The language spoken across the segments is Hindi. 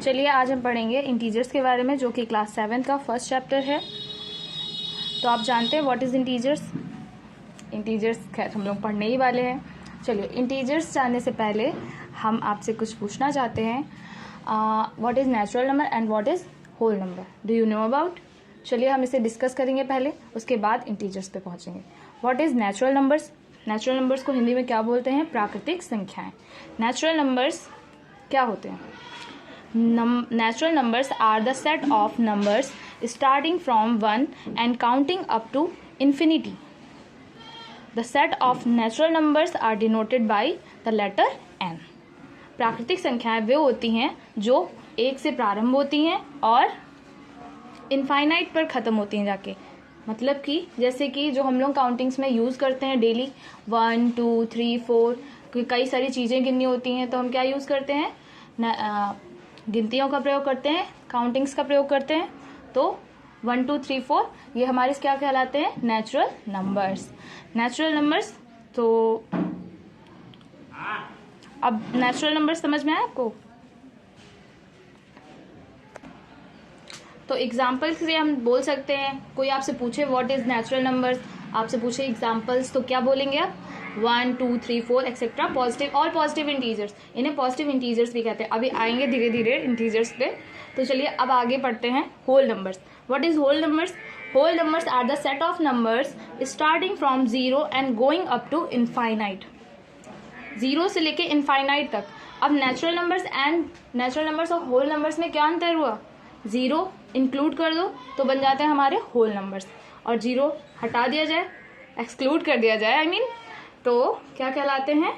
चलिए आज हम पढ़ेंगे इंटीजर्स के बारे में, जो कि क्लास 7 का फर्स्ट चैप्टर है। तो आप जानते हैं व्हाट इज़ इंटीजर्स। इंटीजर्स खैर हम लोग पढ़ने ही वाले हैं। चलिए इंटीजर्स जानने से पहले हम आपसे कुछ पूछना चाहते हैं। What is natural number and what is whole number, do you know about. चलिए हम इसे डिस्कस करेंगे पहले, उसके बाद इंटीजर्स पे पहुंचेंगे। What is natural numbers. Natural numbers को हिंदी में क्या बोलते हैं? प्राकृतिक संख्याएं। नेचुरल नंबर्स क्या होते हैं? Natural numbers are the set of numbers starting from 1 and counting up to infinity. The set of natural numbers are denoted by the letter n. प्राकृतिक संख्याएं वे होती हैं जो 1 से प्रारंभ होती हैं और इनफाइनाइट पर ख़त्म होती हैं जाके। मतलब कि जैसे कि जो हम लोग काउंटिंग्स में यूज़ करते हैं डेली 1 2 3 4, कई सारी चीज़ें गिननी होती हैं तो हम क्या यूज़ करते हैं? गिनतियों का प्रयोग करते हैं, काउंटिंग्स का प्रयोग करते हैं। तो 1 2 3 4 ये हमारे क्या कहलाते हैं? Natural numbers. Natural numbers. तो अब नेचुरल नंबर्स समझ में आया आपको? तो एग्जाम्पल्स से हम बोल सकते हैं, कोई आपसे पूछे व्हाट इज नेचुरल नंबर्स, आपसे पूछे एग्जाम्पल्स, तो क्या बोलेंगे आप? 1 2 3 4 एक्सेट्रा। पॉजिटिव और पॉजिटिव इंटीजर्स, इन्हें पॉजिटिव इंटीजर्स भी कहते हैं। अभी आएंगे धीरे धीरे इंटीजर्स पे। तो चलिए अब आगे पढ़ते हैं whole numbers. What is whole numbers? Whole numbers are the set of numbers starting from 0 and going up to infinite. 0 से लेके इनफाइनाइट तक। अब नेचुरल नंबर्स और होल नंबर्स में क्या अंतर हुआ? 0 इंक्लूड कर दो तो बन जाते हैं हमारे होल नंबर्स, और 0 हटा दिया जाए, एक्सक्लूड कर दिया जाए तो क्या कहलाते हैं?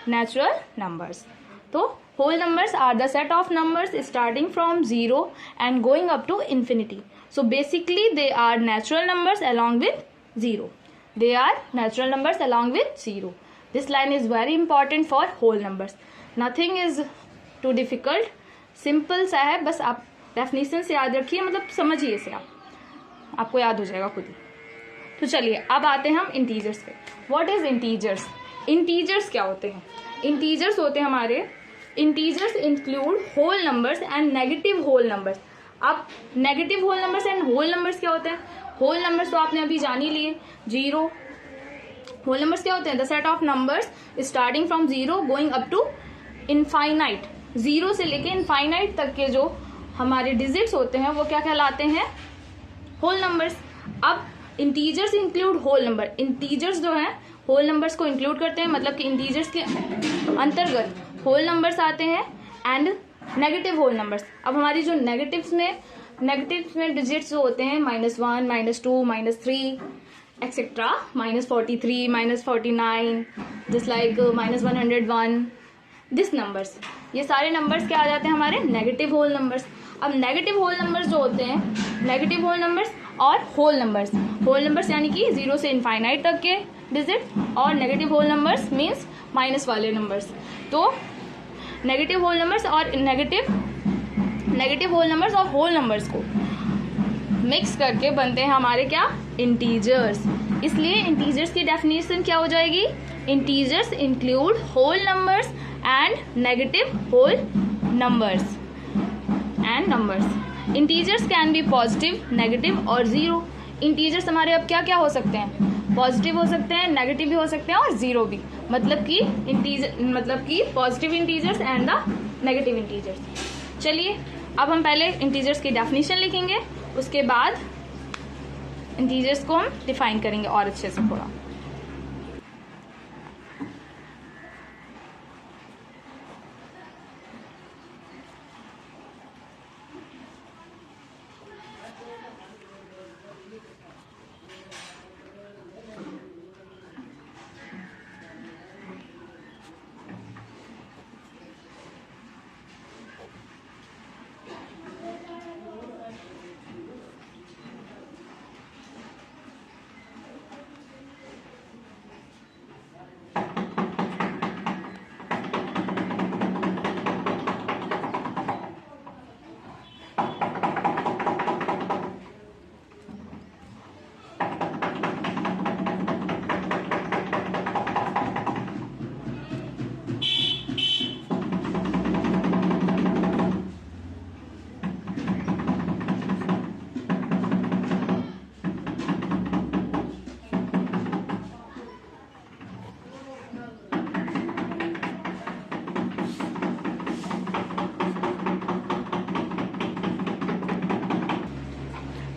Natural numbers. तो whole numbers are the set of numbers starting from 0 and going up to infinity. So basically they are natural numbers along with 0. They are natural numbers along with 0. This line is very important for whole numbers. Nothing is too difficult. Simple सा है, बस आप डेफिनेशन से याद रखिए, मतलब समझिए इसे, आपको याद हो जाएगा खुद ही। तो चलिए अब आते हैं हम इंटीजर्स पे। What is integers? इंटीजर्स क्या होते हैं? इंटीजर्स होते हैं हमारे, integers include whole numbers and negative whole numbers. अब negative whole numbers and whole numbers क्या होते हैं? होल नंबर्स तो आपने अभी जान ही लिए, 0। होल नंबर्स क्या होते हैं? The set of numbers starting from 0 going up to infinite. 0 से लेके इनफाइनाइट तक के जो हमारे डिजिट्स होते हैं वो क्या कहलाते हैं? Whole numbers. अब integers include whole number. Integers जो है होल नंबर्स को इंक्लूड करते हैं, मतलब कि इंटीजर्स के अंतर्गत होल नंबर्स आते हैं एंड नेगेटिव होल नंबर्स। अब हमारी जो नेगेटिव्स में डिजिट्स जो होते हैं -1 -2 -3 etcetera, -43 -49, just like -101, this numbers, ये सारे नंबर्स क्या आ जाते हैं? हमारे नेगेटिव होल नंबर्स। अब नेगेटिव होल नंबर्स जो होते हैं, नेगेटिव होल नंबर्स और होल नंबर्स यानी कि 0 से इनफाइनाइट तक के डिजिट, और negative whole numbers means minus वाले नंबर्स। तो नेगेटिव होल नंबर्स और नेगेटिव होल नंबर्स और होल नंबर्स को मिक्स करके बनते हैं हमारे क्या? इंटीजर्स। इसलिए इंटीजर्स की डेफिनेशन क्या हो जाएगी? Integers include whole numbers and negative whole numbers and numbers. Integers can be positive, negative और 0। इंटीजर्स हमारे अब क्या क्या हो सकते हैं? पॉजिटिव हो सकते हैं, नेगेटिव भी हो सकते हैं और 0 भी। मतलब कि positive integers and the negative integers. चलिए अब हम पहले इंटीजर्स की डेफिनेशन लिखेंगे, उसके बाद इंटीजर्स को हम डिफाइन करेंगे और अच्छे से थोड़ा।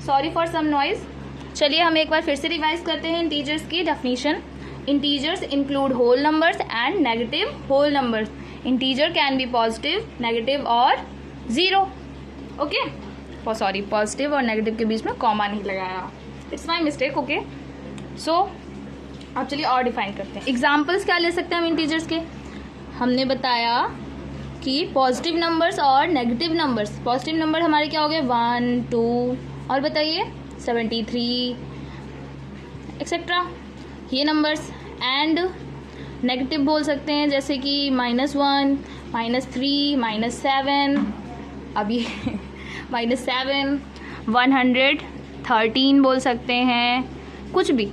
Sorry for some noise. चलिए हम एक बार फिर से रिवाइज करते हैं इंटीजर्स की definition. Integers include whole numbers and negative whole numbers. Integer can be positive, negative और जीरो। ओके, सॉरी, पॉजिटिव और नेगेटिव के बीच में कॉमा नहीं लगाया, it's my mistake. Okay, so अब चलिए और डिफाइन करते हैं। एग्जाम्पल्स क्या ले सकते हैं हम इंटीजर्स के? हमने बताया कि पॉजिटिव नंबर्स और नेगेटिव नंबर्स। पॉजिटिव नंबर हमारे क्या हो गए? 1, 2 और बताइए 73 एक्सेट्रा, ये नंबर्स। एंड नेगेटिव बोल सकते हैं जैसे कि -1, -3, -7, अभी -7, 113 बोल सकते हैं, कुछ भी।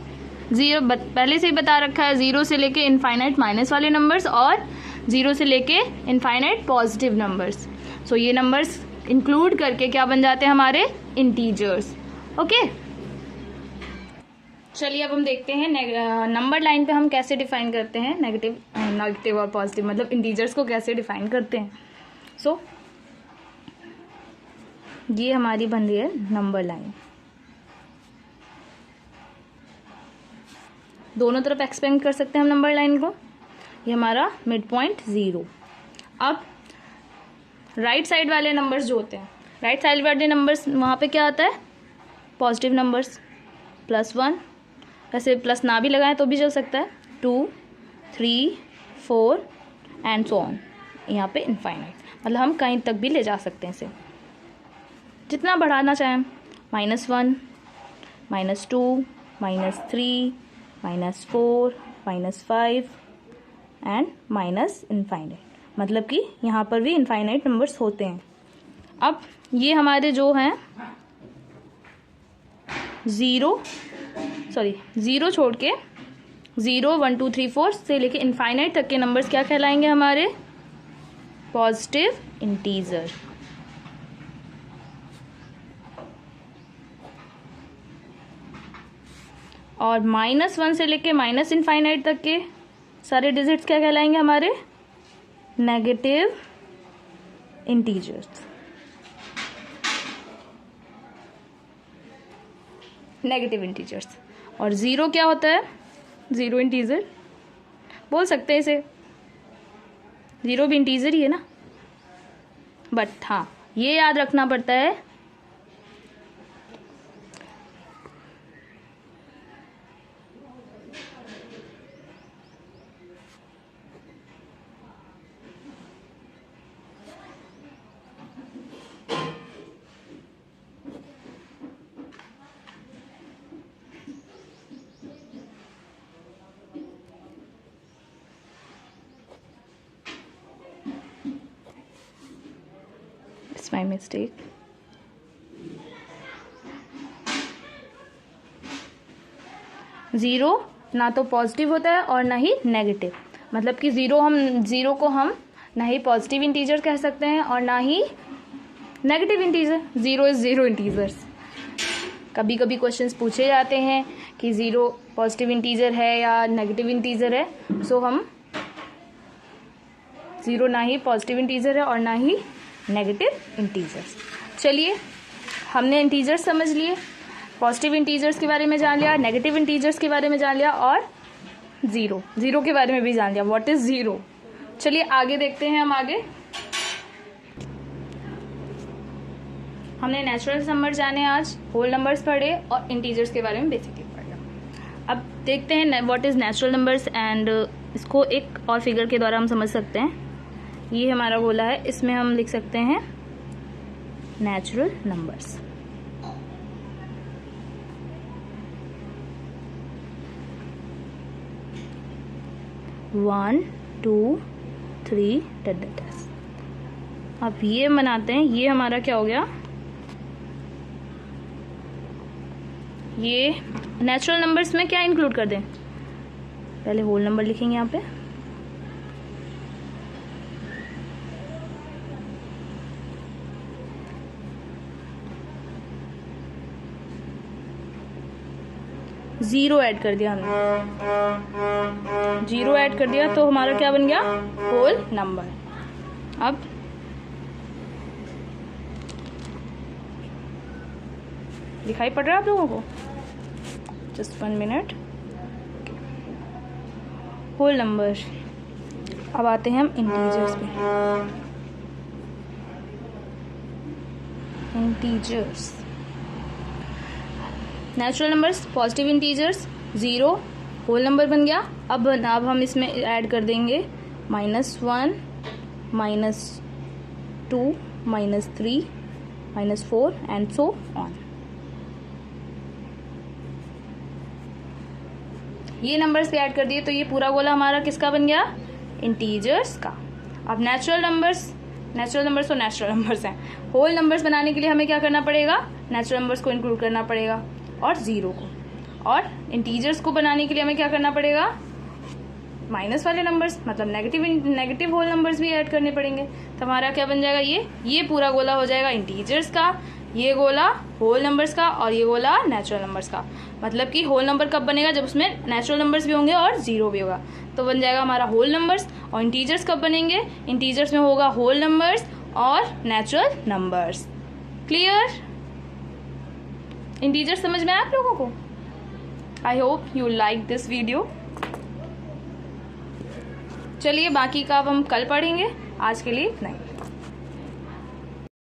जीरो पहले से ही बता रखा है, 0 से लेके इनफाइनाइट माइनस वाले नंबर्स और 0 से लेके इनफाइनाइट पॉजिटिव नंबर्स। सो ये नंबर्स इंक्लूड करके क्या बन जाते हैं हमारे? इंटीजर्स। ओके, चलिए अब हम देखते हैं नंबर लाइन पे हम कैसे डिफाइन करते हैं नेगेटिव और पॉजिटिव, मतलब इंटीजर्स को कैसे डिफाइन करते हैं। सो ये हमारी बन रही है नंबर लाइन, दोनों तरफ एक्सपेंड कर सकते हैं हम नंबर लाइन को। ये हमारा मिड पॉइंट 0। अब राइट साइड वाले नंबर्स जो होते हैं, राइट साइड वाले नंबर्स वहाँ पे क्या आता है? पॉजिटिव नंबर्स, +1, वैसे प्लस ना भी लगाएं तो भी चल सकता है, 2, 3, 4 एंड सो ऑन। यहाँ पे इनफाइनाइट, मतलब हम कहीं तक भी ले जा सकते हैं इसे, जितना बढ़ाना चाहें। -1, -2, -3, -4, -5 एंड माइनस इनफाइनाइट, मतलब कि यहाँ पर भी इनफाइनाइट नंबर्स होते हैं। अब ये हमारे जो हैं 0 छोड़ के 0, 1, 2, 3, 4 से लेके इनफाइनाइट तक के नंबर्स क्या कहलाएंगे हमारे? Positive integer. और -1 से लेके माइनस इनफाइनाइट तक के सारे डिजिट्स क्या कहलाएंगे हमारे? Negative integers. Negative integers. और 0 क्या होता है? 0 इंटीजर बोल सकते हैं इसे, 0 भी इंटीजर ही है ना, बट हाँ ये याद रखना पड़ता है my mistake। ज़ीरो ना तो पॉजिटिव होता है और ना ही नेगेटिव, मतलब कि ज़ीरो को हम ना ही पॉजिटिव इंटीजर कह सकते हैं और ना ही नेगेटिव इंटीजर। 0 is 0 integers. कभी कभी क्वेश्चंस पूछे जाते हैं कि 0 पॉजिटिव इंटीजर है या नेगेटिव इंटीजर है, सो हम 0 ना ही पॉजिटिव इंटीजर है और ना ही नेगेटिव इंटीजर्स। चलिए हमने इंटीजर्स समझ लिए, पॉजिटिव इंटीजर्स के बारे में जान लिया, नेगेटिव इंटीजर्स के बारे में जान लिया और ज़ीरो के बारे में भी जान लिया, व्हाट इज़ ज़ीरो। चलिए आगे देखते हैं हम आगे। हमने नेचुरल नंबर जाने, आज होल नंबर्स पढ़े और इंटीजर्स के बारे में बेसिकली पढ़ा। अब देखते हैं what is natural numbers and इसको एक और फिगर के द्वारा हम समझ सकते हैं। ये हमारा गोला है, इसमें हम लिख सकते हैं नेचुरल नंबर्स। One, 2, 3 dash. अब ये बनाते हैं, ये हमारा क्या हो गया? ये नेचुरल नंबर्स में क्या इंक्लूड कर दें? पहले होल नंबर लिखेंगे यहाँ पे, ज़ीरो ऐड कर दिया हमने, 0 ऐड कर दिया तो हमारा क्या बन गया? Whole number. अब दिखाई पड़ रहा है आप लोगों को? Just 1 minute. Whole number. अब आते हैं हम इंटीजर्स पे। Integers, natural numbers, positive integers, 0 whole number बन गया। अब हम इसमें ऐड कर देंगे -1, -2, -3, -4 एंड सो ऑन। ये नंबर्स पे ऐड कर दिए तो ये पूरा गोला हमारा किसका बन गया? इंटीजर्स का। अब नेचुरल नंबर्स तो नेचुरल नंबर्स हैं। होल नंबर्स बनाने के लिए हमें क्या करना पड़ेगा? नेचुरल नंबर्स को इंक्लूड करना पड़ेगा और 0 को। और इंटीजर्स को बनाने के लिए हमें क्या करना पड़ेगा? माइनस वाले नंबर्स मतलब नेगेटिव होल नंबर्स भी ऐड करने पड़ेंगे। तो हमारा क्या बन जाएगा? ये पूरा गोला हो जाएगा इंटीजर्स का, ये गोला होल नंबर्स का और ये गोला नेचुरल नंबर्स का। मतलब कि होल नंबर कब बनेगा? जब उसमें नेचुरल नंबर्स भी होंगे और 0 भी होगा, तो बन जाएगा हमारा होल नंबर्स। और इंटीजर्स कब बनेंगे? इंटीजर्स में होगा होल नंबर्स और नेचुरल नंबर्स। क्लियर? इंटीजर्स समझ में आया आप लोगों को? I hope you like this video. चलिए बाकी का अब हम कल पढ़ेंगे, आज के लिए इतना ही।